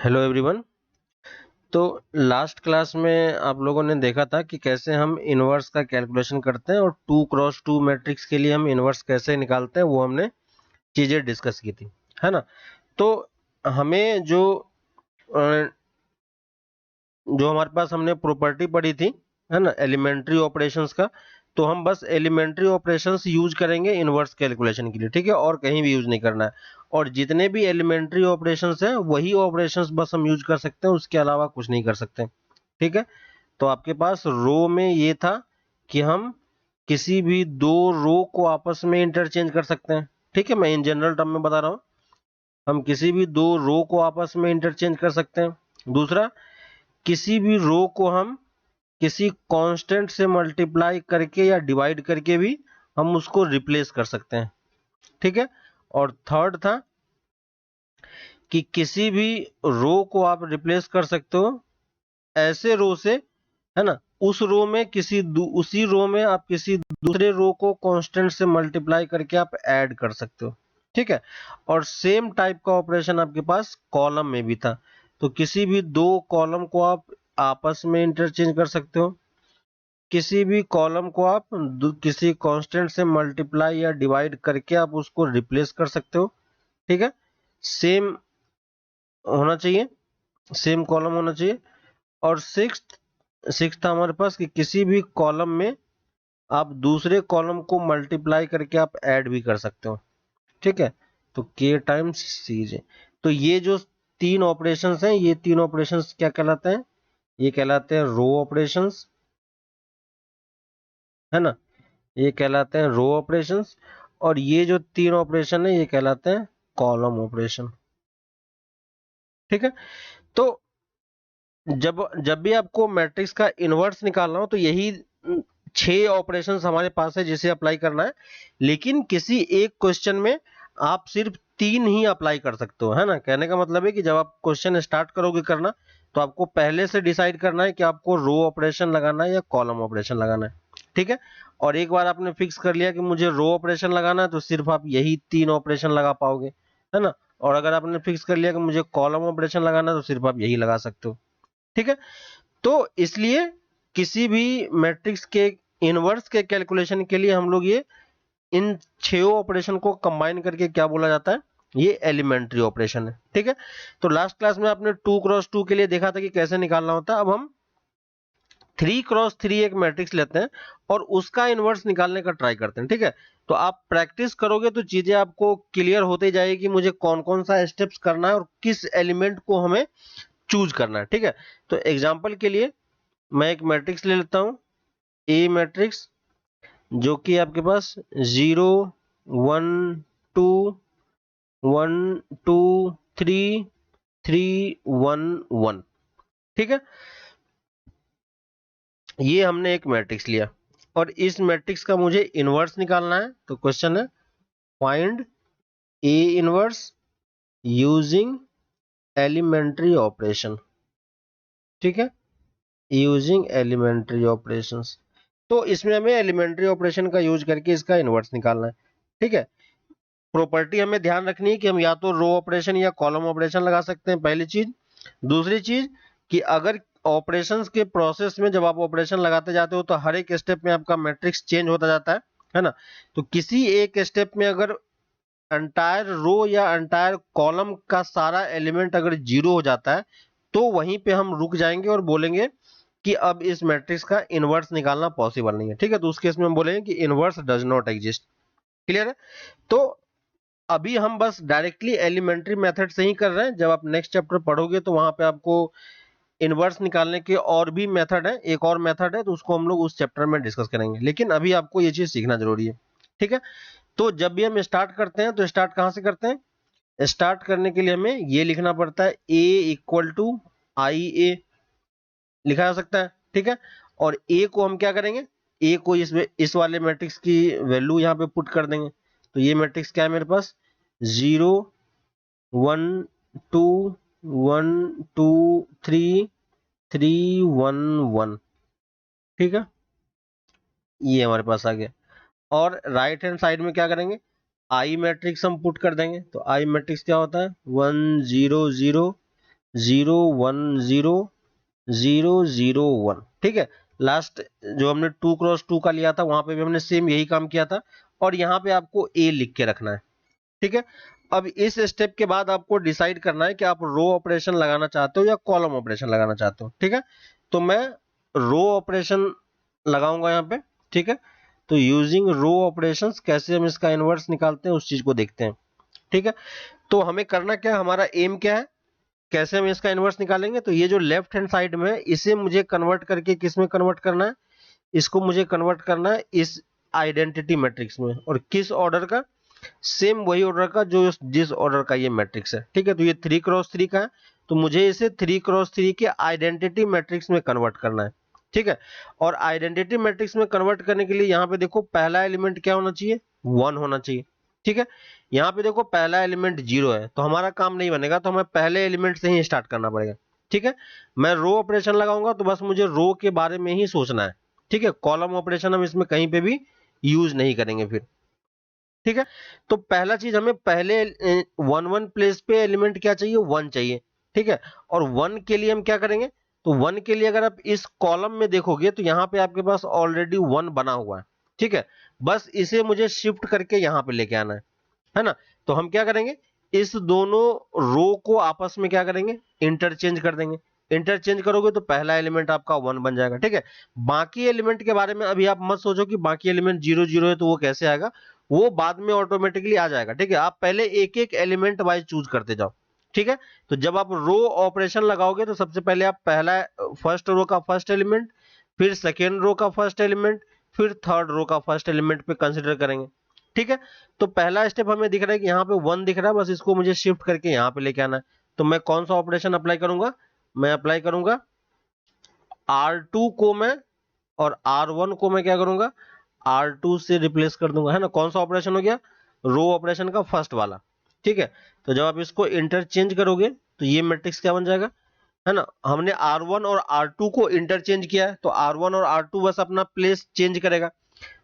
Hello everyone. तो last class में आप लोगों ने देखा था कि कैसे हम इनवर्स का कैलकुलेशन करते हैं और 2x2 मैट्रिक्स के लिए हम इनवर्स कैसे निकालते हैं, वो हमने चीज़ें डिस्कस की थी, है ना। तो हमें जो हमारे पास हमने प्रॉपर्टी पढ़ी थी, है ना, एलिमेंट्री ऑपरेशंस का, तो हम बस एलिमेंट्री ऑपरेशंस यूज करेंगे इनवर्स कैलकुलेशन के लिए, ठीक है, और कहीं भी यूज नहीं करना है। और जितने भी एलिमेंट्री ऑपरेशंस हैं वही ऑपरेशंस बस हम यूज कर सकते हैं, उसके अलावा कुछ नहीं कर सकते, ठीक है। तो आपके पास रो में ये था कि हम किसी भी दो रो को आपस में इंटरचेंज कर सकते हैं, ठीक है। मैं इन जनरल टर्म में बता रहा हूं, हम किसी भी दो रो को आपस में इंटरचेंज कर सकते हैं। दूसरा, किसी भी रो को हम किसी कांस्टेंट से मल्टीप्लाई करके या डिवाइड करके भी हम उसको रिप्लेस कर सकते हैं, ठीक है। और थर्ड था कि किसी भी रो को आप रिप्लेस कर सकते हो ऐसे रो से, है ना, उस रो में उसी रो में आप किसी दूसरे रो को कांस्टेंट से मल्टीप्लाई करके आप ऐड कर सकते हो, ठीक है। और सेम टाइप का ऑपरेशन आपके पास कॉलम में भी था। तो किसी भी दो कॉलम को आप आपस में इंटरचेंज कर सकते हो, किसी भी कॉलम को आप किसी कांस्टेंट से मल्टीप्लाई या डिवाइड करके आप उसको रिप्लेस कर सकते हो, ठीक है। सेम होना चाहिए, सेम कॉलम होना चाहिए। और सिक्स्थ था हमारे पास कि किसी भी कॉलम में आप दूसरे कॉलम को मल्टीप्लाई करके आप ऐड भी कर सकते हो, ठीक है। तो के टाइम्स सी जे। तो ये जो तीन ऑपरेशंस हैं, ये तीन ऑपरेशंस क्या कहलाते हैं? ये कहलाते हैं रो ऑपरेशंस, है ना, ये कहलाते हैं रो ऑपरेशंस। और ये जो तीन ऑपरेशन है ये कहलाते हैं कॉलम ऑपरेशन, ठीक है। तो जब जब भी आपको मैट्रिक्स का इनवर्स निकालना हो तो यही 6 ऑपरेशंस हमारे पास है जिसे अप्लाई करना है। लेकिन किसी एक क्वेश्चन में आप सिर्फ 3 ही अप्लाई कर सकते हो, है ना। कहने का मतलब है कि जब आप क्वेश्चन स्टार्ट करोगे करना, तो आपको पहले से डिसाइड करना है कि आपको रो ऑपरेशन लगाना है या कॉलम ऑपरेशन लगाना है, ठीक है। और एक बार आपने फिक्स कर लिया कि मुझे रो ऑपरेशन लगाना है तो सिर्फ आप यही 3 ऑपरेशन लगा पाओगे, है ना। और अगर आपने फिक्स कर लिया कि मुझे कॉलम ऑपरेशन लगाना है तो सिर्फ आप यही लगा सकते हो, ठीक है। तो इसलिए किसी भी मैट्रिक्स के इनवर्स के कैलकुलेशन के लिए हम लोग ये इन 6 ऑपरेशन को कंबाइन करके क्या बोला जाता है, ये एलिमेंट्री ऑपरेशन है, ठीक है। तो लास्ट क्लास में आपने 2x2 के लिए देखा था कि कैसे निकालना होता है। अब हम 3x3 एक मैट्रिक्स लेते हैं और उसका इनवर्स निकालने का ट्राई करते हैं, ठीक है। तो आप प्रैक्टिस करोगे तो चीजें आपको क्लियर होती जाएगी कि मुझे कौन कौन सा स्टेप्स करना है और किस एलिमेंट को हमें चूज करना है, ठीक है। तो एग्जांपल के लिए मैं एक मैट्रिक्स ले लेता हूं, ए मैट्रिक्स, जो कि आपके पास 0 1 2 1 2 3 3 1 1, ठीक है। ये हमने एक मैट्रिक्स लिया और इस मैट्रिक्स का मुझे इनवर्स निकालना है। तो क्वेश्चन है find a inverse using elementary operation, ठीक है, यूजिंग एलिमेंट्री ऑपरेशंस। तो इसमें हमें एलिमेंट्री ऑपरेशन का यूज करके इसका इनवर्स निकालना है, ठीक है। प्रॉपर्टी हमें ध्यान रखनी है कि हम या तो रो ऑपरेशन या कॉलम ऑपरेशन लगा सकते हैं, पहली चीज। दूसरी चीज कि अगर ऑपरेशंस के प्रोसेस में जब आप ऑपरेशन लगाते जाते हो तो हर एक स्टेप में आपका मैट्रिक्स चेंज होता जाता है ना। तो किसी एक स्टेप में अगर अंटायर रो या अंटायर कॉलम का सारा एलिमेंट अगर जीरो हो जाता है तो वहीं पे हम रुक जाएंगे और बोलेंगे कि अब इस मैट्रिक्स का इनवर्स निकालना पॉसिबल नहीं है, ठीक है। तो उस केस में हम बोलेंगे कि inverse does not exist. Clear है? तो अभी हम बस डायरेक्टली एलिमेंट्री मेथड से ही कर रहे हैं। जब आप नेक्स्ट चैप्टर पढ़ोगे तो वहां पे आपको इनवर्स निकालने के और भी मेथड है, एक और मेथड है, तो उसको हम लोग उस चैप्टर में डिस्कस करेंगे। लेकिन अभी आपको ये चीज सीखना जरूरी है, ठीक है। तो जब भी हम स्टार्ट करते हैं तो स्टार्ट कहां से करते हैं? स्टार्ट करने के लिए हमें ये लिखना पड़ता है a इक्वल टू आई ए, लिखा जा सकता है, ठीक है। और a को हम क्या करेंगे, a को इस वाले मैट्रिक्स की वैल्यू यहाँ पे पुट कर देंगे। तो ये मैट्रिक्स क्या है मेरे पास, 0 1 2 1 2 3 3 1 1, ठीक है। ये हमारे पास आ गया। और राइट हैंड साइड में क्या करेंगे, आई मैट्रिक्स हम पुट कर देंगे। तो आई मैट्रिक्स क्या होता है, 1 0 0 0100001, ठीक है। लास्ट जो हमने 2x2 का लिया था वहां पे भी हमने सेम यही काम किया था, और यहाँ पे आपको ए लिख के रखना है, ठीक है। अब इस स्टेप के बाद आपको डिसाइड करना है कि आप रो ऑपरेशन लगाना चाहते हो या कॉलम ऑपरेशन लगाना चाहते हो, ठीक है। तो मैं रो ऑपरेशन लगाऊंगा यहाँ पे, ठीक है। तो यूजिंग रो ऑपरेशंस कैसे हम इसका इनवर्स निकालते हैं उस चीज को देखते हैं, ठीक है। तो हमें करना क्या है, हमारा एम क्या है, कैसे हम इसका इनवर्स निकालेंगे। तो ये जो लेफ्ट हैंड साइड में है इसे मुझे कन्वर्ट करके किस में कन्वर्ट करना है, इसको मुझे कन्वर्ट करना है इस आइडेंटिटी मैट्रिक्स में, और किस ऑर्डर का, सेम वही ऑर्डर का जो जिस ऑर्डर का ये मैट्रिक्स है, ठीक है। तो ये 3x3 का है, तो मुझे इसे 3x3 के आइडेंटिटी मैट्रिक्स में कन्वर्ट करना है, ठीक है। और आइडेंटिटी मैट्रिक्स में कन्वर्ट करने के लिए यहाँ पे देखो पहला एलिमेंट क्या होना चाहिए, 1 होना चाहिए, ठीक है। यहाँ पे देखो पहला एलिमेंट 0 है, तो हमारा काम नहीं बनेगा, तो हमें पहले एलिमेंट से ही स्टार्ट करना पड़ेगा, ठीक है। मैं रो ऑपरेशन लगाऊंगा तो बस मुझे रो के बारे में ही सोचना है, ठीक है। कॉलम ऑपरेशन हम इसमें कहीं पे भी यूज नहीं करेंगे फिर, ठीक है। तो पहला चीज हमें पहले 1 प्लेस पे एलिमेंट क्या चाहिए, 1 चाहिए, ठीक है। और 1 के लिए हम क्या करेंगे, तो 1 के लिए अगर आप इस कॉलम में देखोगे तो यहाँ पे आपके पास ऑलरेडी 1 बना हुआ है, ठीक है। बस इसे मुझे शिफ्ट करके यहाँ पे लेके आना है ना। तो हम क्या करेंगे, इस दोनों रो को आपस में क्या करेंगे, इंटरचेंज कर देंगे। इंटरचेंज करोगे तो पहला एलिमेंट आपका 1 बन जाएगा, ठीक है। बाकी एलिमेंट के बारे में अभी आप मत सोचो कि बाकी एलिमेंट 0 0 है तो वो कैसे आएगा, वो बाद में ऑटोमेटिकली आ जाएगा, ठीक है। आप पहले एक एक एलिमेंट वाइज चूज करते जाओ, ठीक है। तो जब आप रो ऑपरेशन लगाओगे तो सबसे पहले आप पहला फर्स्ट रो का फर्स्ट एलिमेंट, फिर सेकेंड रो का फर्स्ट एलिमेंट, फिर थर्ड रो का फर्स्ट एलिमेंट पे कंसिडर करेंगे, ठीक है। तो पहला स्टेप हमें दिख रहा है कि यहाँ पे 1 दिख रहा है, बस इसको मुझे शिफ्ट करके यहाँ पे लेके आना है। तो मैं कौन सा ऑपरेशन अप्लाई करूंगा, मैं अप्लाई करूंगा R2 को मैं, और R1 को मैं क्या करूंगा, R2 से रिप्लेस कर दूंगा, है ना। कौन सा ऑपरेशन हो गया, रो ऑपरेशन का फर्स्ट वाला, ठीक है। तो जब आप इसको इंटरचेंज करोगे तो ये मैट्रिक्स क्या बन जाएगा, है ना। हमने R1 और R2 को इंटरचेंज किया है, तो R1 और R2 बस अपना प्लेस चेंज करेगा,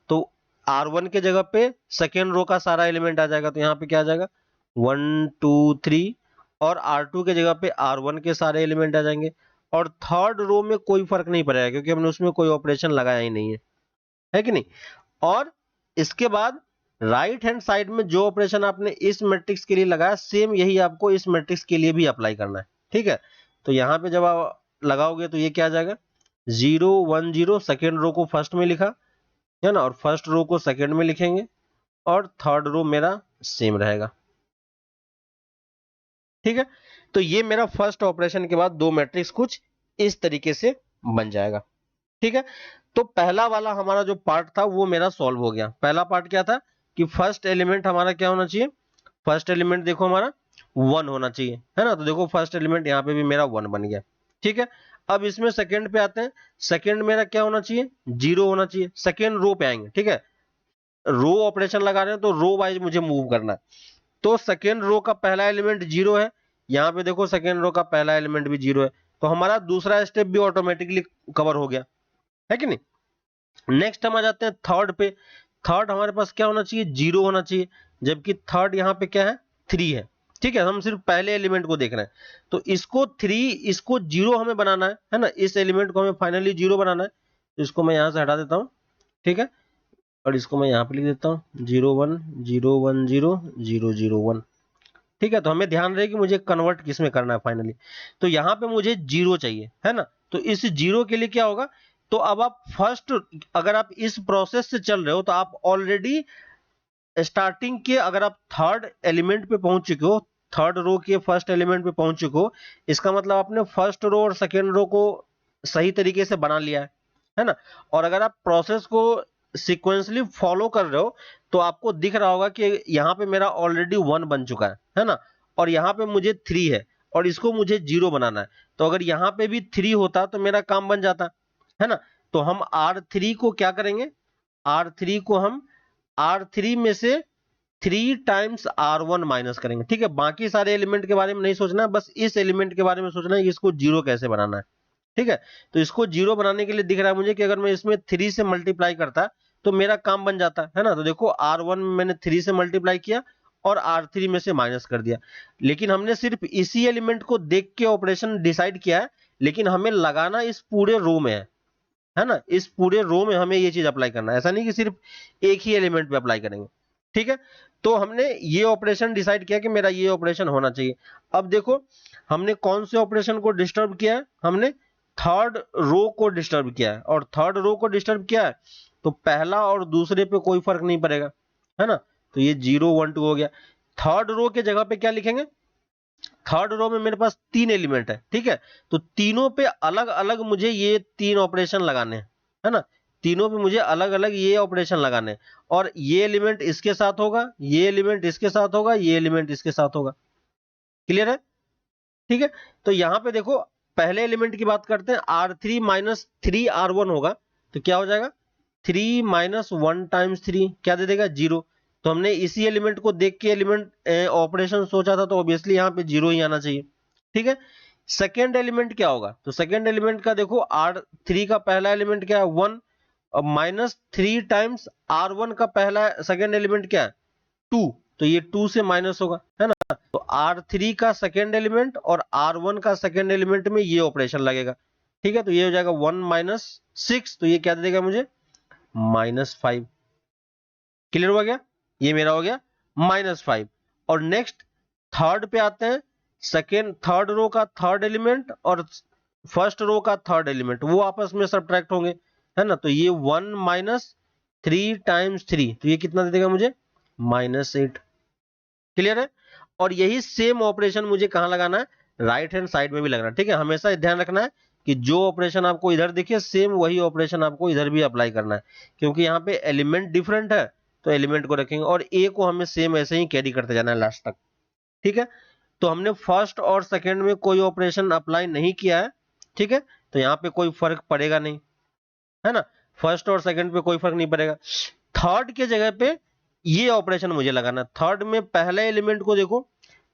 तो R1 के जगह पे सेकेंड रो का सारा एलिमेंट आ जाएगा, तो यहाँ पे क्या आ जाएगा 1 2 3, और R2 के जगह पे R1 के सारे एलिमेंट आ जाएंगे। और थर्ड रो में कोई फर्क नहीं पड़ेगा क्योंकि हमने उसमें कोई ऑपरेशन लगाया ही नहीं है कि नहीं। और इसके बाद राइट हैंड साइड में जो ऑपरेशन आपने इस मैट्रिक्स के लिए लगाया सेम यही आपको इस मैट्रिक्स के लिए भी अप्लाई करना है, ठीक है। तो यहाँ पे जब आप लगाओगे तो ये क्या आ जाएगा 0 1 0, सेकेंड रो को फर्स्ट में लिखा है ना, और फर्स्ट रो को सेकेंड में लिखेंगे, और थर्ड रो मेरा सेम रहेगा, ठीक है। तो ये मेरा फर्स्ट ऑपरेशन के बाद दो मैट्रिक्स कुछ इस तरीके से बन जाएगा, ठीक है। तो पहला वाला हमारा जो पार्ट था वो मेरा सॉल्व हो गया। पहला पार्ट क्या था कि फर्स्ट एलिमेंट हमारा क्या होना चाहिए, फर्स्ट एलिमेंट देखो हमारा 1 होना चाहिए, है ना। तो देखो फर्स्ट एलिमेंट यहाँ पे भी मेरा 1 बन गया, ठीक है। अब इसमें सेकंड पे आते हैं, सेकंड मेरा क्या होना चाहिए, 0 होना चाहिए। सेकंड रो पे आएंगे, ठीक है। रो ऑपरेशन लगा रहे हैं तो रो वाइज मुझे मूव करना है। तो सेकेंड रो का पहला एलिमेंट 0 है, यहाँ पे देखो सेकेंड रो का पहला एलिमेंट भी 0 है, तो हमारा दूसरा स्टेप भी ऑटोमेटिकली कवर हो गया, है कि नहीं। नेक्स्ट हम आ जाते हैं थर्ड पे। थर्ड हमारे पास क्या होना चाहिए, 0 होना चाहिए, जबकि थर्ड यहाँ पे क्या है 3 है, ठीक है। हम सिर्फ पहले एलिमेंट को देख रहे हैं, तो इसको 3 इसको 0 हमें बनाना है ना। इस एलिमेंट को हमें फाइनली 0 बनाना है, तो इसको मैं यहाँ से हटा देता हूँ, ठीक है। और इसको मैं यहाँ पे लिख देता हूँ 0 1 0 1 0 0 0 1, ठीक है। तो हमें ध्यान रहे कि मुझे कन्वर्ट किस में करना है फाइनली। तो यहाँ पे मुझे 0 चाहिए, है ना। तो इस 0 के लिए क्या होगा, तो अब आप फर्स्ट, अगर आप इस प्रोसेस से चल रहे हो तो आप ऑलरेडी स्टार्टिंग के, अगर आप थर्ड एलिमेंट पे पहुंच चुके हो, थर्ड रो के फर्स्ट एलिमेंट पे पहुंच चुके हो, इसका मतलब आपने फर्स्ट रो और सेकेंड रो को सही तरीके से बना लिया है ना। और अगर आप प्रोसेस को सिक्वेंसली फॉलो कर रहे हो तो आपको दिख रहा होगा कि यहाँ पे मेरा ऑलरेडी 1 बन चुका है ना। और यहाँ पे मुझे 3 है और इसको मुझे 0 बनाना है। तो अगर यहाँ पे भी 3 होता तो मेरा काम बन जाता, है ना। तो हम R3 को क्या करेंगे, R3 को हम R3 में से 3 टाइम्स R1 माइनस करेंगे, ठीक है। बाकी सारे एलिमेंट के बारे में नहीं सोचना है, बस इस एलिमेंट के बारे में सोचना है कि इसको 0 कैसे बनाना है, ठीक है। तो इसको 0 बनाने के लिए दिख रहा है मुझे कि अगर मैं इसमें 3 से मल्टीप्लाई करता तो मेरा काम बन जाता, है ना। तो देखो R1 में मैंने 3 से मल्टीप्लाई किया और R3 में से माइनस कर दिया। लेकिन हमने सिर्फ इसी एलिमेंट को देख के ऑपरेशन डिसाइड किया है, लेकिन हमें लगाना इस पूरे रो में है ना, इस पूरे रो में हमें ये चीज अप्लाई करना है, ऐसा नहीं कि सिर्फ एक ही एलिमेंट पे अप्लाई करेंगे। ठीक है, तो हमने ये ऑपरेशन डिसाइड किया कि मेरा ये ऑपरेशन होना चाहिए। अब देखो हमने कौन से ऑपरेशन को डिस्टर्ब किया है, हमने थर्ड रो को डिस्टर्ब किया है, और थर्ड रो को डिस्टर्ब किया है तो पहला और दूसरे पे कोई फर्क नहीं पड़ेगा, है ना। तो ये 0 1 2 हो गया। थर्ड रो के जगह पे क्या लिखेंगे, थर्ड रो में मेरे पास 3 एलिमेंट है, ठीक है, तो तीनों पे अलग अलग मुझे ये 3 ऑपरेशन लगाने हैं, है ना, तीनों पे मुझे अलग अलग ये ऑपरेशन लगाने हैं, और ये एलिमेंट इसके साथ होगा, ये एलिमेंट इसके साथ होगा, ये एलिमेंट इसके साथ होगा। क्लियर है? ठीक है, तो यहां पे देखो पहले एलिमेंट की बात करते हैं, R3 माइनस 3R1 होगा, तो क्या हो जाएगा 3 माइनस 1 टाइम्स 3 क्या दे देगा 0। तो हमने इसी एलिमेंट को देख के एलिमेंट ऑपरेशन सोचा था, तो ऑब्वियसली यहाँ पे 0 ही आना चाहिए। ठीक है, सेकेंड एलिमेंट क्या होगा, तो सेकेंड एलिमेंट का देखो R3 का पहला एलिमेंट क्या है 1, और माइनस 3 टाइम्स R1 का पहला सेकेंड एलिमेंट क्या है 2, तो ये 2 से माइनस होगा, है ना। तो R3 का सेकेंड एलिमेंट और R1 का सेकेंड एलिमेंट में ये ऑपरेशन लगेगा। ठीक है, तो ये हो जाएगा 1 माइनस 6, तो ये क्या दे देगा मुझे -5। क्लियर हो गया, ये मेरा हो गया -5। और नेक्स्ट थर्ड पे आते हैं, सेकेंड थर्ड रो का थर्ड एलिमेंट और फर्स्ट रो का थर्ड एलिमेंट वो आपस में सब्ट्रैक्ट होंगे, है ना। तो ये 1 माइनस 3 टाइम्स 3, तो ये कितना दे देगा मुझे -8। क्लियर है, और यही सेम ऑपरेशन मुझे कहां लगाना है, राइट हैंड साइड में भी लगना है। ठीक है, हमेशा ध्यान रखना है कि जो ऑपरेशन आपको इधर दिखे सेम वही ऑपरेशन आपको इधर भी अप्लाई करना है, क्योंकि यहाँ पे एलिमेंट डिफरेंट है तो एलिमेंट को रखेंगे, और ए को हमें सेम ऐसे ही कैरी करते जाना है लास्ट तक। ठीक है, तो हमने फर्स्ट और सेकेंड में कोई ऑपरेशन अप्लाई नहीं किया है, ठीक है, तो यहाँ पे कोई फर्क पड़ेगा नहीं, है ना, फर्स्ट और सेकंड पे कोई फर्क नहीं पड़ेगा। थर्ड के जगह पे ये ऑपरेशन मुझे लगाना, थर्ड में पहले एलिमेंट को देखो,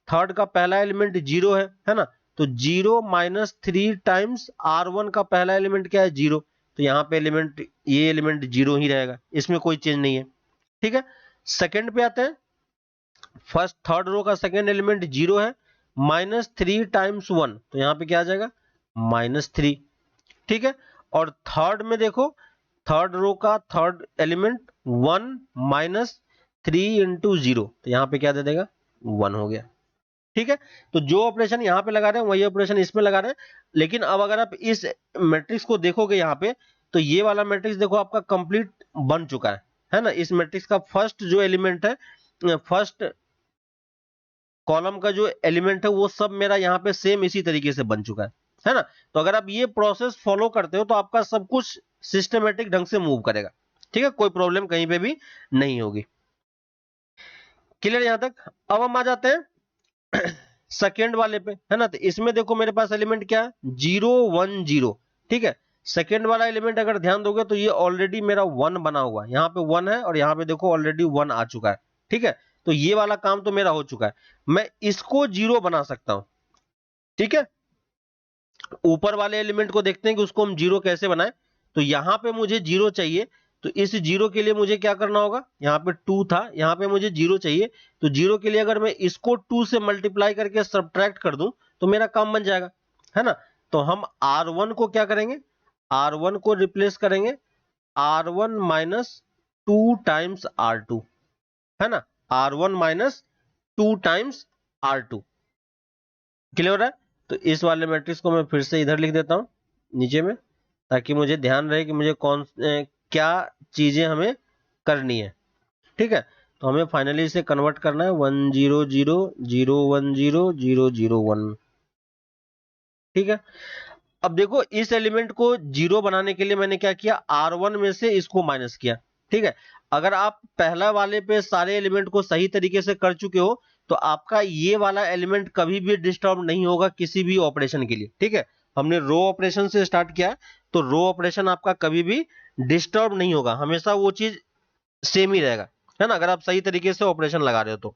थर्ड का पहला एलिमेंट 0 है ना, तो 0 माइनस 3 टाइम्स R1 का पहला एलिमेंट क्या है 0, तो यहाँ पे एलिमेंट ये एलिमेंट 0 ही रहेगा, इसमें कोई चेंज नहीं है। ठीक है, सेकंड पे आते हैं, फर्स्ट थर्ड रो का सेकंड एलिमेंट 0 है, -3 टाइम्स 1, तो यहाँ पे क्या आ जाएगा -3। ठीक है, और थर्ड में देखो थर्ड रो का थर्ड एलिमेंट 1 माइनस 3 इंटू 0, तो यहाँ पे क्या दे देगा 1 हो गया। ठीक है, तो जो ऑपरेशन यहाँ पे लगा रहे हैं वही ऑपरेशन इसमें लगा रहे हैं। लेकिन अब अगर आप इस मैट्रिक्स को देखोगे यहाँ पे, तो ये वाला मैट्रिक्स देखो आपका कंप्लीट बन चुका है ना। इस मैट्रिक्स का फर्स्ट जो एलिमेंट है, फर्स्ट कॉलम का जो एलिमेंट है वो सब मेरा यहाँ पे सेम इसी तरीके से बन चुका है ना। तो अगर आप ये प्रोसेस फॉलो करते हो तो आपका सब कुछ सिस्टमेटिक ढंग से मूव करेगा। ठीक है, कोई प्रॉब्लम कहीं पे भी नहीं होगी। क्लियर यहां तक? अब हम आ जाते हैं सेकेंड वाले पे, है ना। तो इसमें देखो मेरे पास एलिमेंट क्या है 0 1 0। ठीक है, सेकेंड वाला एलिमेंट अगर ध्यान दोगे तो ये ऑलरेडी मेरा 1 बना हुआ है, यहाँ पे 1 है और यहाँ पे देखो ऑलरेडी 1 आ चुका है। ठीक है, तो ये वाला काम तो मेरा हो चुका है, मैं इसको 0 बना सकता हूं। ठीक है, ऊपर वाले एलिमेंट को देखते हैं कि उसको हम 0 कैसे बनाएं। तो यहां पे मुझे 0 चाहिए, तो इस 0 के लिए मुझे क्या करना होगा, यहाँ पे 2 था, यहाँ पे मुझे 0 चाहिए, तो 0 के लिए अगर मैं इसको 2 से मल्टीप्लाई करके सब्ट्रैक्ट कर दूं तो मेरा काम बन जाएगा, है ना। तो हम R1 को क्या करेंगे, R1 को रिप्लेस करेंगे R1 माइनस 2 टाइम्स R2, है ना, R1 minus 2 times R2। Clear हो रहा है? तो इस वाले मैट्रिक्स को मैं फिर से इधर लिख देता हूं नीचे में, ताकि मुझे ध्यान रहे कि मुझे क्या चीजें हमें करनी है। ठीक है, तो हमें फाइनली इसे कन्वर्ट करना है 1 0 0 0 1 0 0 0 1। ठीक है, अब देखो इस एलिमेंट को 0 बनाने के लिए मैंने क्या किया, R1 में से इसको माइनस किया। ठीक है, अगर आप पहला वाले पे सारे एलिमेंट को सही तरीके से कर चुके हो तो आपका ये वाला एलिमेंट कभी भी डिस्टर्ब नहीं होगा किसी भी ऑपरेशन के लिए। ठीक है, हमने रो ऑपरेशन से स्टार्ट किया, तो रो ऑपरेशन आपका कभी भी डिस्टर्ब नहीं होगा, हमेशा वो चीज सेम ही रहेगा, है ना, अगर आप सही तरीके से ऑपरेशन लगा रहे हो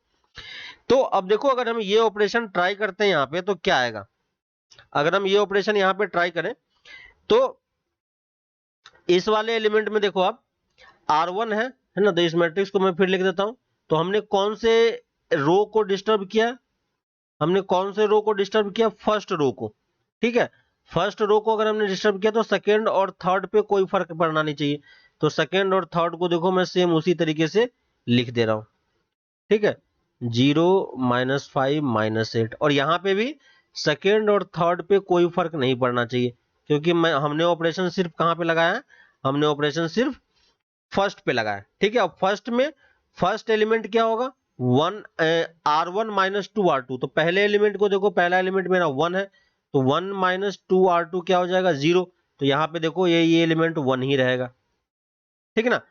तो अब देखो अगर हम ये ऑपरेशन ट्राई करते हैं यहाँ पे तो क्या आएगा, अगर हम ये ऑपरेशन यहाँ पे ट्राई करें तो इस वाले एलिमेंट में देखो आप R1 है ना, तो इस मैट्रिक्स को मैं फिर लिख देता हूं। तो हमने कौन से रो को डिस्टर्ब किया, हमने कौन से रो को डिस्टर्ब किया, फर्स्ट रो को, ठीक है। फर्स्ट रो को अगर हमने डिस्टर्ब किया तो सेकेंड और थर्ड पे कोई फर्क पड़ना नहीं चाहिए, तो सेकेंड और थर्ड को देखो मैं सेम उसी तरीके से लिख दे रहा हूं, ठीक है। 0 -5 -8, और यहाँ पे भी सेकेंड और थर्ड पे कोई फर्क नहीं पड़ना चाहिए, क्योंकि हमने ऑपरेशन सिर्फ कहाँ पे लगाया है, हमने ऑपरेशन सिर्फ फर्स्ट पे लगाया, ठीक है। अब फर्स्ट में फर्स्ट एलिमेंट क्या होगा, R1 -2 R2, तो पहले एलिमेंट को देखो, पहला एलिमेंट मेरा 1 है, तो 1 -2 R2 क्या हो जाएगा, 0, तो यहाँ पे देखो ये एलिमेंट 1 ही रहेगा, ठीक है ना।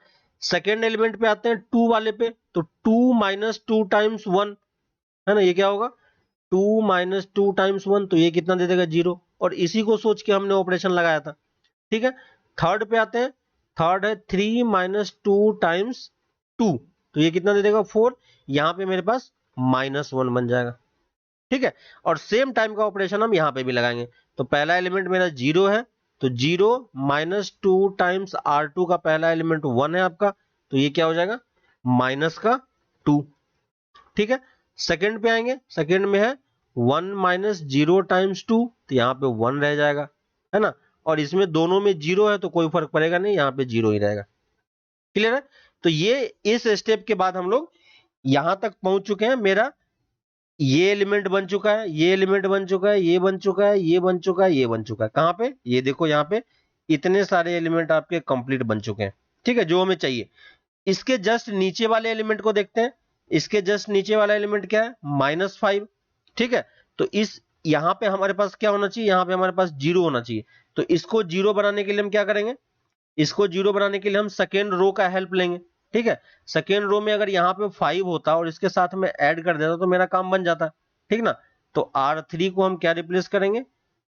सेकेंड एलिमेंट पे आते हैं 2 वाले पे, तो 2 -2 टाइम्स 1 है ना, ये क्या होगा 2 -2 टाइम्स 1, तो ये कितना दे देगा 0, और इसी को सोच के हमने ऑपरेशन लगाया था, ठीक है। थर्ड पे आते हैं, थर्ड है 3 -2 टाइम्स 2, तो ये कितना दे देगा 4, यहां पे मेरे पास -1 बन जाएगा, ठीक है। और सेम टाइम का ऑपरेशन हम यहां पे भी लगाएंगे, तो पहला एलिमेंट मेरा 0 है, तो 0 -2 टाइम्स R2 का पहला एलिमेंट 1 है आपका, तो ये क्या हो जाएगा -2, ठीक है। सेकंड पे आएंगे, सेकंड में है 1 -0 टाइम्स 2, तो यहाँ पे 1 रह जाएगा, है ना, और इसमें दोनों में 0 है तो कोई फर्क पड़ेगा नहीं, यहाँ पे 0 ही रहेगा, क्लियर है। तो ये इस स्टेप के बाद हम लोग यहां तक पहुंच चुके हैं, मेरा ये एलिमेंट बन चुका है, ये एलिमेंट बन चुका है, ये बन चुका है, ये बन चुका है, ये बन चुका है, कहां पे, ये देखो यहाँ पे इतने सारे एलिमेंट आपके कंप्लीट बन चुके हैं, ठीक है, जो हमें चाहिए। इसके जस्ट नीचे वाले एलिमेंट को देखते हैं, इसके जस्ट नीचे वाला एलिमेंट क्या है, -5, ठीक है। तो इस यहां पे हमारे पास क्या होना चाहिए, यहां पे हमारे पास 0 होना चाहिए, तो इसको 0 बनाने के लिए हम क्या करेंगे, इसको 0 बनाने के लिए हम सेकेंड रो का हेल्प लेंगे, ठीक है। सेकेंड रो में अगर यहाँ पे 5 होता और इसके साथ में ऐड कर देता तो मेरा काम बन जाता, ठीक ना। तो R3 को हम क्या रिप्लेस करेंगे,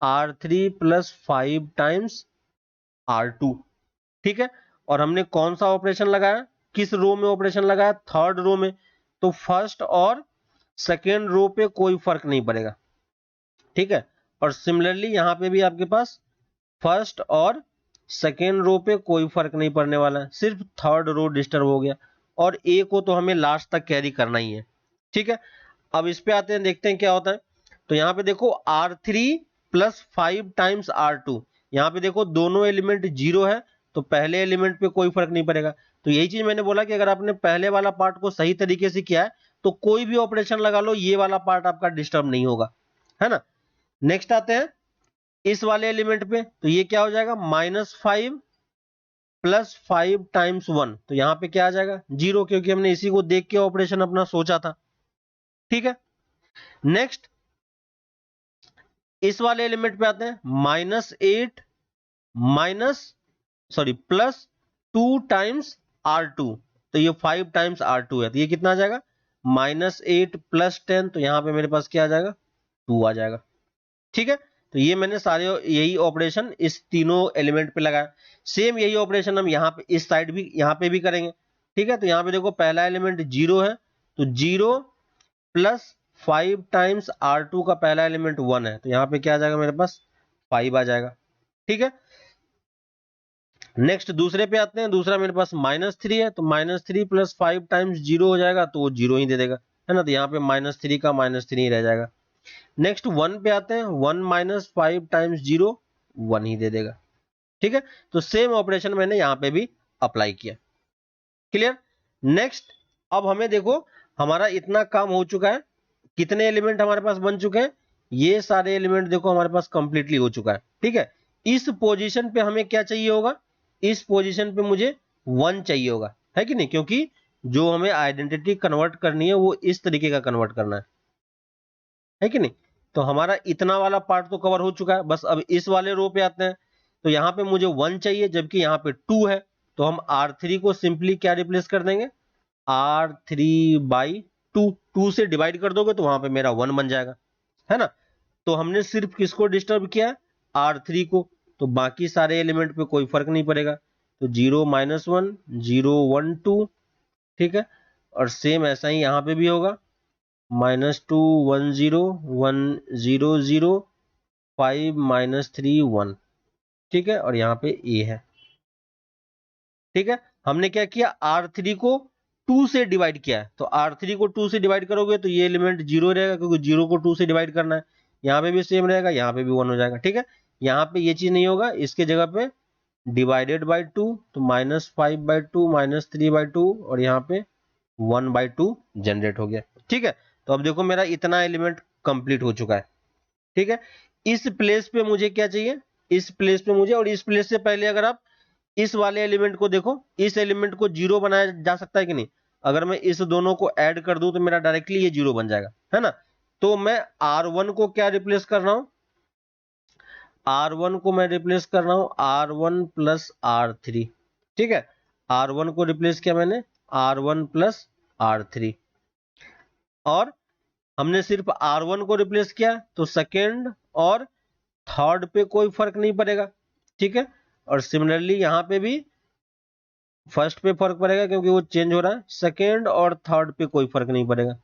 R3 + 5 टाइम्स R2, ठीक है। और हमने कौन सा ऑपरेशन लगाया, किस रो में ऑपरेशन लगाया, थर्ड रो में, तो फर्स्ट और सेकेंड रो पे कोई फर्क नहीं पड़ेगा, ठीक है। और सिमिलरली यहां पे भी आपके पास फर्स्ट और सेकेंड रो पे कोई फर्क नहीं पड़ने वाला है, सिर्फ थर्ड रो डिस्टर्ब हो गया, और ए को तो हमें लास्ट तक कैरी करना ही है, ठीक है। अब इस पे आते हैं, देखते हैं क्या होता है। तो यहाँ पे देखो R3 + 5 टाइम्स R2, यहाँ पे देखो दोनों एलिमेंट 0 है, तो पहले एलिमेंट पे कोई फर्क नहीं पड़ेगा, तो यही चीज मैंने बोला कि अगर आपने पहले वाला पार्ट को सही तरीके से किया है तो कोई भी ऑपरेशन लगा लो, ये वाला पार्ट आपका डिस्टर्ब नहीं होगा, है ना। नेक्स्ट आते हैं इस वाले एलिमेंट पे, तो ये क्या हो जाएगा, -5 + 5 टाइम्स 1, तो यहां पे क्या आ जाएगा 0, क्योंकि हमने इसी को देख के ऑपरेशन अपना सोचा था, ठीक है। नेक्स्ट इस वाले एलिमेंट पे आते हैं, -8 +2 टाइम्स R2, तो ये 5 टाइम्स R2 है, तो ये कितना आ जाएगा -8 + 10, तो यहां पे मेरे पास क्या आ जाएगा 2 आ जाएगा, ठीक है। तो ये मैंने सारे यही ऑपरेशन इस तीनों एलिमेंट पे लगाया, सेम यही ऑपरेशन हम यहाँ पे इस साइड भी यहाँ पे भी करेंगे, ठीक है। तो यहाँ पे देखो पहला एलिमेंट 0 है, तो 0 + 5 टाइम्स R2 का पहला एलिमेंट 1 है, तो यहाँ पे क्या आ जाएगा मेरे पास 5 आ जाएगा, ठीक है। नेक्स्ट दूसरे पे आते हैं, दूसरा मेरे पास -3 है, तो -3 + 5 टाइम्स 0 हो जाएगा, तो वो 0 ही दे देगा, है ना, तो यहाँ पे -3 का -3 रह जाएगा। नेक्स्ट 1 पे आते हैं, 1 - 5 टाइम्स 0 1 ही दे देगा, ठीक है। तो सेम ऑपरेशन मैंने यहां पे भी अप्लाई किया, क्लियर। नेक्स्ट अब हमें देखो हमारा इतना काम हो चुका है, कितने एलिमेंट हमारे पास बन चुके हैं, ये सारे एलिमेंट देखो हमारे पास कंप्लीटली हो चुका है, ठीक है। इस पोजीशन पे हमें क्या चाहिए होगा, इस पोजीशन पे मुझे 1 चाहिए होगा, है कि नहीं, क्योंकि जो हमें आइडेंटिटी कन्वर्ट करनी है वो इस तरीके का कन्वर्ट करना है कि नहीं। तो हमारा इतना वाला पार्ट तो कवर हो चुका है, बस अब इस वाले रो पे आते हैं, तो यहां पे मुझे 1 चाहिए जबकि यहां पे 2 है, तो हम R3 को सिंपली क्या रिप्लेस कर देंगे, R3/2, 2 से डिवाइड कर दोगे तो वहां पे मेरा 1 बन जाएगा, है ना। तो हमने सिर्फ किसको डिस्टर्ब किया, R3 को, तो बाकी सारे एलिमेंट पे कोई फर्क नहीं पड़ेगा, तो 0 -1 0 1 2, ठीक है। और सेम ऐसा ही यहां पे भी होगा, -2 1 0 1 0 0 5 -3 1, ठीक है। और यहाँ पे ए है, ठीक है। हमने क्या किया, R3 को 2 से डिवाइड किया है, तो R3 को 2 से डिवाइड करोगे तो ये एलिमेंट 0 रहेगा, क्योंकि 0 को 2 से डिवाइड करना है। यहाँ पे भी सेम रहेगा, यहाँ पे भी 1 हो जाएगा। ठीक है, यहाँ पे ये चीज नहीं होगा, इसके जगह पे डिवाइडेड बाई 2, तो -5/2 -3/2 और यहाँ पे 1/2 जनरेट हो गया। ठीक है, तो अब देखो मेरा इतना एलिमेंट कंप्लीट हो चुका है। ठीक है, इस प्लेस पे मुझे क्या चाहिए, इस प्लेस पे मुझे, और इस प्लेस से पहले अगर आप इस वाले एलिमेंट को देखो, इस एलिमेंट को 0 बनाया जा सकता है कि नहीं। अगर मैं इस दोनों को ऐड कर दूं तो मेरा डायरेक्टली ये 0 बन जाएगा, है ना। तो मैं R1 को क्या रिप्लेस कर रहा हूं, R1 को मैं रिप्लेस कर रहा हूं R1 प्लस R3। ठीक है, R1 को रिप्लेस किया मैंने R1 प्लस R3, और हमने सिर्फ R1 को रिप्लेस किया तो सेकेंड और थर्ड पे कोई फर्क नहीं पड़ेगा। ठीक है, और सिमिलरली यहां पे भी फर्स्ट पे फर्क पड़ेगा क्योंकि वो चेंज हो रहा है, सेकेंड और थर्ड पे कोई फर्क नहीं पड़ेगा।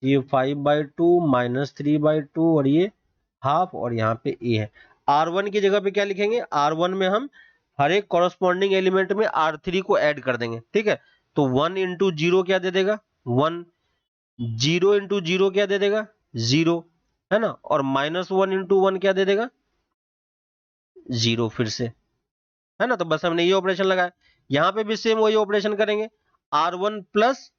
ये 5/2 -3/2 और ये हाफ, और यहाँ पे ए है। R1 की जगह पे क्या लिखेंगे, R1 में हम हर एक कॉरस्पॉन्डिंग एलिमेंट में R3 को ऐड कर देंगे। ठीक है, तो 1 इंटू 0 क्या दे देगा 1, 0 इंटू 0 क्या दे देगा 0, है ना, और -1 इंटू 1 क्या दे देगा 0 फिर से, है ना। तो बस हमने ये ऑपरेशन लगाया, यहां पे भी सेम वही ऑपरेशन करेंगे, R1 प्लस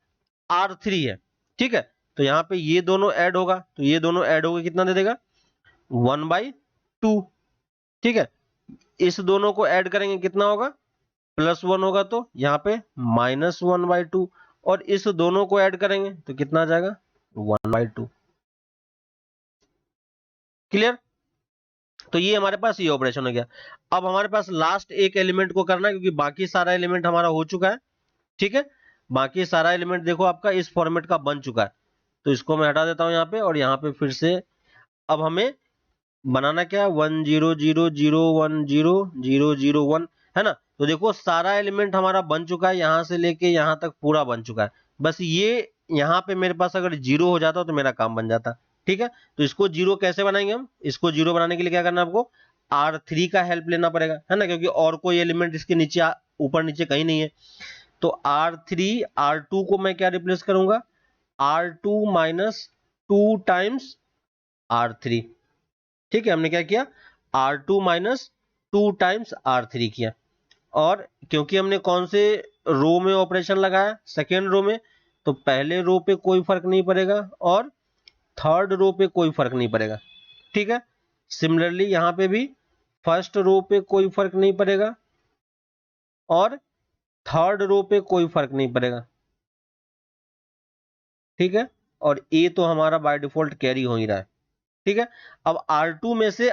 R3 है। ठीक है, तो यहां पे ये दोनों ऐड होगा, तो ये दोनों ऐड होगा कितना दे देगा 1/2। ठीक है, इस दोनों को ऐड करेंगे कितना होगा +1 होगा, तो यहाँ पे -1/2, और इस दोनों को ऐड करेंगे तो कितना आ जाएगा 1/2। क्लियर, तो ये हमारे पास ये ऑपरेशन हो गया। अब हमारे पास लास्ट एक एलिमेंट को करना है, क्योंकि बाकी सारा एलिमेंट हमारा हो चुका है। ठीक है, बाकी सारा एलिमेंट देखो आपका इस फॉर्मेट का बन चुका है, तो इसको मैं हटा देता हूं यहाँ पे, और यहाँ पे फिर से अब हमें बनाना क्या है 1 0 0 0 1 0 0 0 1, है ना। तो देखो सारा एलिमेंट हमारा बन चुका है, यहां से लेके यहां तक पूरा बन चुका है। बस ये यहाँ पे मेरे पास अगर 0 हो जाता तो मेरा काम बन जाता। ठीक है, तो इसको 0 कैसे बनाएंगे हम, इसको 0 बनाने के लिए क्या करना है आपको R3 का हेल्प लेना पड़ेगा, है ना, क्योंकि और कोई एलिमेंट इसके नीचे ऊपर नीचे कहीं नहीं है। तो R3 R2 को मैं क्या रिप्लेस करूंगा R2 -2 टाइम्स R3। ठीक है, हमने क्या किया R2 -2 टाइम्स R3 किया, और क्योंकि हमने कौन से रो में ऑपरेशन लगाया सेकेंड रो में, तो पहले रो पे कोई फर्क नहीं पड़ेगा और थर्ड रो पे कोई फर्क नहीं पड़ेगा। ठीक है, सिमिलरली यहां पे भी फर्स्ट रो पे कोई फर्क नहीं पड़ेगा और थर्ड रो पे कोई फर्क नहीं पड़ेगा। ठीक है, और ए तो हमारा बाय डिफॉल्ट कैरी हो ही रहा है। ठीक है, अब R2 में से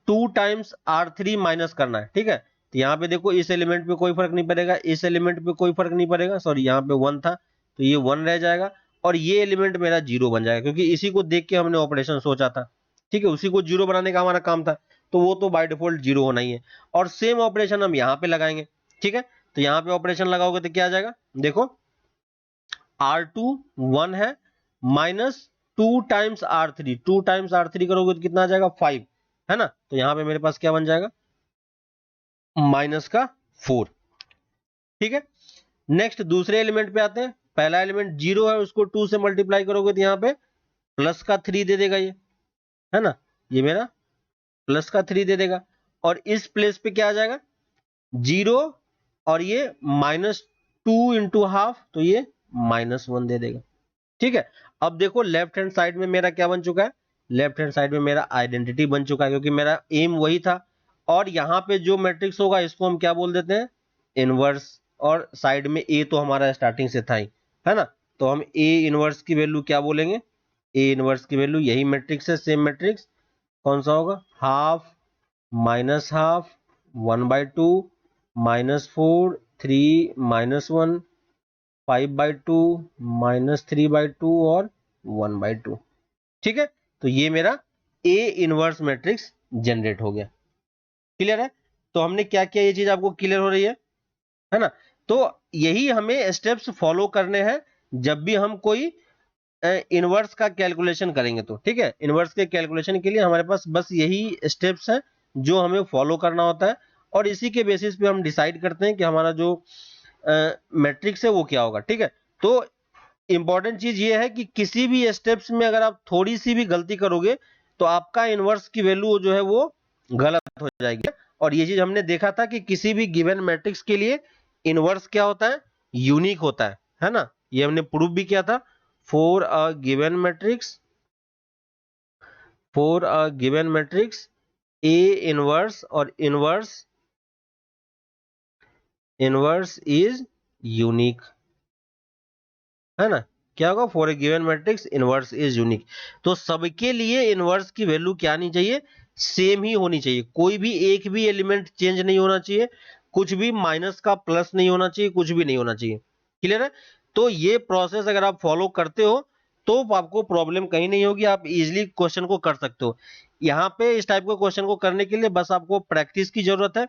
2 टाइम्स R3 माइनस करना है। ठीक है, तो यहाँ पे देखो इस एलिमेंट पे कोई फर्क नहीं पड़ेगा, इस एलिमेंट पे कोई फर्क नहीं पड़ेगा, सॉरी यहाँ पे 1 था तो ये 1 रह जाएगा, और ये एलिमेंट मेरा 0 बन जाएगा, क्योंकि इसी को देख के हमने ऑपरेशन सोचा था। ठीक है, उसी को 0 बनाने का हमारा काम था, तो वो तो बाय डिफॉल्ट 0 होना ही है। और सेम ऑपरेशन हम यहाँ पे लगाएंगे। ठीक है, तो यहाँ पे ऑपरेशन लगाओगे तो क्या आ जाएगा, देखो R2 1 है, -2 टाइम्स R3, 2 टाइम्स R3 करोगे तो कितना आ जाएगा 5, है ना। तो यहां पे मेरे पास क्या बन जाएगा -4। ठीक है, नेक्स्ट दूसरे एलिमेंट पे आते हैं। पहला एलिमेंट 0 है, उसको 2 से मल्टीप्लाई करोगे तो यहाँ पे +3 दे देगा ये, है ना, ये मेरा +3 दे देगा, और इस प्लेस पे क्या आ जाएगा 0, और ये -2 इंटू हाफ, तो ये -1 दे देगा। ठीक है, अब देखो लेफ्ट हैंड साइड में मेरा क्या बन चुका है, लेफ्ट हैंड साइड में मेरा आइडेंटिटी बन चुका है, क्योंकि मेरा एम वही था। और यहाँ पे जो मैट्रिक्स होगा इसको हम क्या बोल देते हैं इनवर्स, और साइड में ए तो हमारा स्टार्टिंग से था ही, है ना, तो हम ए इनवर्स की वैल्यू क्या बोलेंगे, ए इनवर्स की वैल्यू यही मैट्रिक्स है, सेम मैट्रिक्स कौन सा होगा हाफ -हाफ 1/2 -4 3 -1 5/2 -3/2 और 1/2। ठीक है, तो ये मेरा ए इनवर्स मैट्रिक्स जनरेट हो गया। क्लियर है, तो हमने क्या किया, ये चीज आपको क्लियर हो रही है ना। तो यही हमें स्टेप्स फॉलो करने हैं जब भी हम कोई इनवर्स का कैलकुलेशन करेंगे तो। ठीक है, इनवर्स के कैलकुलेशन के लिए हमारे पास बस यही स्टेप्स हैं जो हमें फॉलो करना होता है, और इसी के बेसिस पे हम डिसाइड करते हैं कि हमारा जो मैट्रिक्स है वो क्या होगा। ठीक है, तो इंपॉर्टेंट चीज ये है कि किसी भी स्टेप्स में अगर आप थोड़ी सी भी गलती करोगे तो आपका इनवर्स की वैल्यू जो है वो गलत हो जाएगी। और ये चीज हमने देखा था कि किसी भी गिवन मैट्रिक्स के लिए इनवर्स क्या होता है, यूनिक होता है ना। ये हमने प्रूव भी किया था। For a given matrix, A inverse और इनवर्स इज यूनिक, है ना। क्या होगा, for a given matrix inverse is unique. तो सबके लिए इनवर्स की वैल्यू क्या नहीं चाहिए, सेम ही होनी चाहिए। कोई भी एक भी एलिमेंट चेंज नहीं होना चाहिए, कुछ भी माइनस का प्लस नहीं होना चाहिए, कुछ भी नहीं होना चाहिए। क्लियर है। तो ये प्रोसेस अगर आप फॉलो करते हो तो आपको प्रॉब्लम कहीं नहीं होगी, आप इजिली क्वेश्चन को कर सकते हो। यहाँ पे इस टाइप के क्वेश्चन को करने के लिए बस आपको प्रैक्टिस की जरूरत है।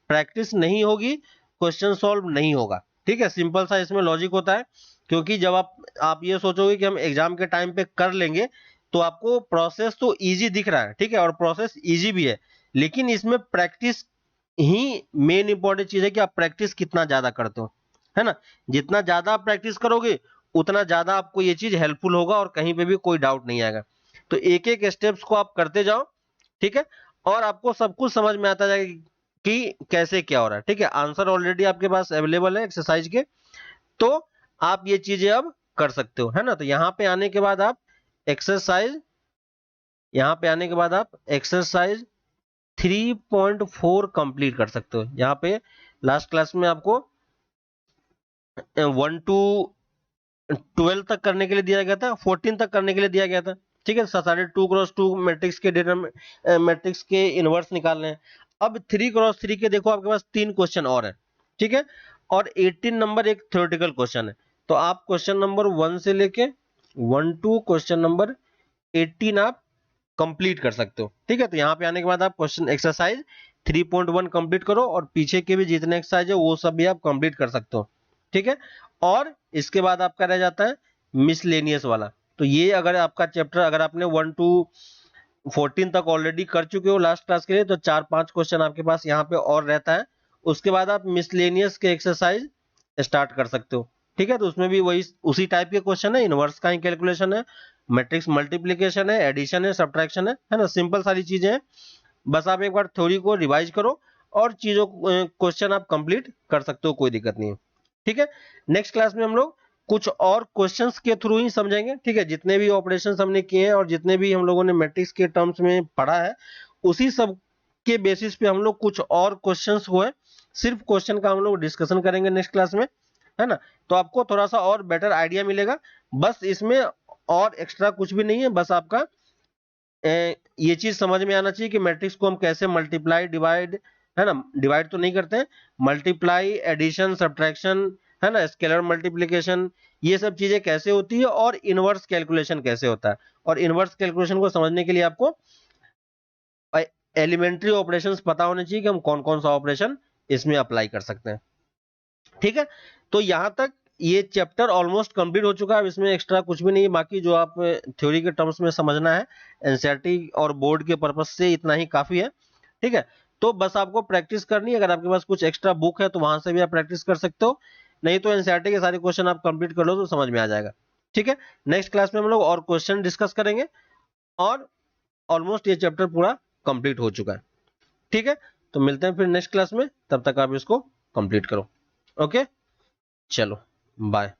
प्रैक्टिस नहीं होगी, क्वेश्चन सॉल्व नहीं होगा। ठीक है, सिंपल सा इसमें लॉजिक होता है। क्योंकि जब आप ये सोचोगे कि हम एग्जाम के टाइम पे कर लेंगे तो आपको प्रोसेस तो इजी दिख रहा है, ठीक है, और प्रोसेस इजी भी है, लेकिन इसमें प्रैक्टिस ही मेन इंपॉर्टेंट चीज है कि आप प्रैक्टिस कितना ज्यादा करते हो, है ना। जितना ज्यादा आप प्रैक्टिस करोगे उतना ज्यादा आपको ये चीज हेल्पफुल होगा और कहीं पे भी कोई डाउट नहीं आएगा। तो एक एक स्टेप्स को आप करते जाओ, ठीक है, और आपको सब कुछ समझ में आता जाएगा कि कैसे क्या हो रहा है। ठीक है, आंसर ऑलरेडी आपके पास अवेलेबल है एक्सरसाइज के, तो आप ये चीजें अब कर सकते हो, है ना। तो यहां पे आने के बाद आप एक्सरसाइज, यहां पे आने के बाद आप एक्सरसाइज 3.4 कंप्लीट कर सकते हो। यहाँ पे लास्ट क्लास में आपको 1 to 12 तक करने के लिए दिया गया था, 14 तक करने के लिए दिया गया था। ठीक है, सारे 2x2 मैट्रिक्स के मैट्रिक्स के इनवर्स निकालने हैं। अब 3x3 के देखो आपके पास 3 क्वेश्चन और है। ठीक है, और 18 नंबर एक थ्योरेटिकल क्वेश्चन है। तो आप क्वेश्चन नंबर 1 से लेके 1 टू क्वेश्चन नंबर 18 आप कंप्लीट कर सकते हो। ठीक है, तो यहाँ पे आने के बाद आप क्वेश्चन एक्सरसाइज 3.1 कंप्लीट करो और पीछे के भी जितने एक्सरसाइज है वो सब भी आप कंप्लीट कर सकते हो। ठीक है, और इसके बाद आपका रह जाता है मिसलेनियस वाला। तो ये अगर आपका चैप्टर अगर आपने 1 टू 14 तक ऑलरेडी कर चुके हो लास्ट क्लास के लिए, तो 4-5 क्वेश्चन आपके पास यहाँ पे और रहता है। उसके बाद आप मिसलेनियस के एक्सरसाइज स्टार्ट कर सकते हो। ठीक है, तो उसमें भी वही उसी टाइप के क्वेश्चन है, इनवर्स का ही कैलकुलेशन है, मैट्रिक्स मल्टीप्लीकेशन है, एडिशन है, सब्ट्रैक्शन है ना, सिंपल सारी चीजें हैं। बस आप एक बार थ्योरी को रिवाइज करो और चीजों क्वेश्चन आप कंप्लीट कर सकते हो, कोई दिक्कत नहीं है। ठीक है, नेक्स्ट क्लास में हम लोग कुछ और क्वेश्चंस के थ्रू ही समझेंगे। ठीक है, जितने भी ऑपरेशंस हमने किए हैं और जितने भी हम लोगों ने मैट्रिक्स के टर्म्स में पढ़ा है उसी सब के बेसिस पे हम लोग कुछ और क्वेश्चंस को है सिर्फ क्वेश्चन का हम लोग डिस्कशन करेंगे नेक्स्ट क्लास में, है ना। तो आपको थोड़ा सा और बेटर आइडिया मिलेगा। बस इसमें और एक्स्ट्रा कुछ भी नहीं है, बस आपका ये चीज समझ में आना चाहिए कि मैट्रिक्स को हम कैसे मल्टीप्लाई डिवाइड, है ना, डिवाइड तो नहीं करते हैं, मल्टीप्लाई एडिशन सब्ट्रैक्शन, है ना, स्केलर मल्टीप्लिकेशन, ये सब चीजें कैसे होती है और इनवर्स कैलकुलेशन कैसे होता है। और इनवर्स कैलकुलेशन को समझने के लिए आपको एलिमेंट्री ऑपरेशंस पता होने चाहिए कि हम कौन कौन सा ऑपरेशन इसमें अप्लाई कर सकते हैं। ठीक है, तो यहां तक ये चैप्टर ऑलमोस्ट कंप्लीट हो चुका है। अब इसमें एक्स्ट्रा कुछ भी नहीं है, बाकी जो आप थ्योरी के टर्म्स में समझना है एनसीईआरटी और बोर्ड के पर्पज से इतना ही काफी है। ठीक है, तो बस आपको प्रैक्टिस करनी है। अगर आपके पास कुछ एक्स्ट्रा बुक है तो वहां से भी आप प्रैक्टिस कर सकते हो, नहीं तो एनसीईआरटी के सारे क्वेश्चन आप कंप्लीट कर लो तो समझ में आ जाएगा। ठीक है, नेक्स्ट क्लास में हम लोग और क्वेश्चन डिस्कस करेंगे और ऑलमोस्ट ये चैप्टर पूरा कंप्लीट हो चुका है। ठीक है, तो मिलते हैं फिर नेक्स्ट क्लास में, तब तक आप इसको कंप्लीट करो। ओके, चलो बाय।